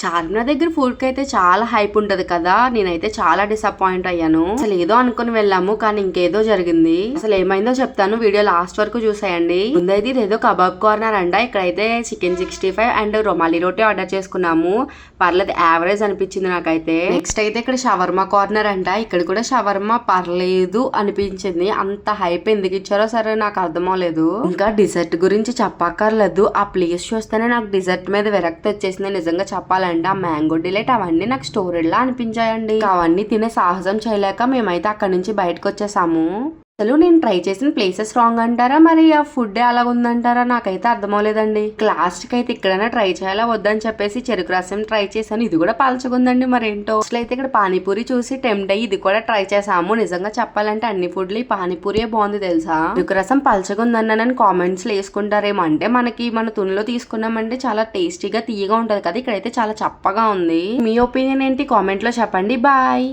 చార్మినార్ దగ్గర ఫుడ్ కి అయితే చాలా హైప్ ఉంటది కదా. నేనైతే చాలా డిసప్పాయింట్ అయ్యాను. అసలు ఏదో అనుకుని వెళ్ళాము కానీ ఇంకేదో జరిగింది. అసలు ఏమైందో చెప్తాను, వీడియో లాస్ట్ వరకు చూసేయండి. ముందైతే ఇదేదో కబాబ్ కార్నర్ అంట. ఇక్కడైతే chicken 65 and rumali roti order చేసుకున్నాము. పర్లేదు, యావరేజ్ అనిపించింది నాకైతే. నెక్స్ట్ అయితే ఇక్కడ షవర్మా కార్నర్ అంట. ఇక్కడ కూడా షవర్మా పర్లేదు అనిపించింది. అంత హైప్ ఎందుకు ఇచ్చారో సరే నాకు అర్థం అవ్వలేదు. ఇంకా డిజర్ట్ గురించి చెప్పక్కర్లేదు. ఆ ప్లేస్ చూస్తేనే నాకు డిజర్ట్ మీద విరక్తి వచ్చేసింది. నిజంగా చెప్పాలంటే ఆ మ్యాంగో డిలైట్ అవన్నీ నాకు స్టోరేజ్ లా అనిపించాయండి. అవన్నీ తినే సాహసం చేయలేక మేమైతే అక్కడ నుంచి బయటకు వచ్చేసాము. అసలు నేను ట్రై చేసిన ప్లేసెస్ రాంగ్ అంటారా, మరి ఆ ఫుడ్ అలా ఉందంటారా, నాకైతే అర్థమవలేదండి. లాస్ట్ కి అయితే ఇక్కడైనా ట్రై చేయాలా వద్దని చెప్పేసి చెరుకు రసం ట్రై చేశాను. ఇది కూడా పలచగుందండి, మరేంటో. అసలు అయితే ఇక్కడ పానీపూరి చూసి టెంప్ట్ అయ్యి ఇది కూడా ట్రై చేసాము. నిజంగా చెప్పాలంటే అన్ని ఫుడ్లు ఈ పానీపూరియే బాగుంది తెలుసా. చెరుకు రసం పలచగుందన్నానని కామెంట్స్ లో వేసుకుంటారేమో. అంటే మనకి మన తునిలో తీసుకున్నామంటే చాలా టేస్టీగా తీయగా ఉంటది కదా, ఇక్కడైతే చాలా చప్పగా ఉంది. మీ ఒపీనియన్ ఏంటి కామెంట్ లో చెప్పండి. బాయ్.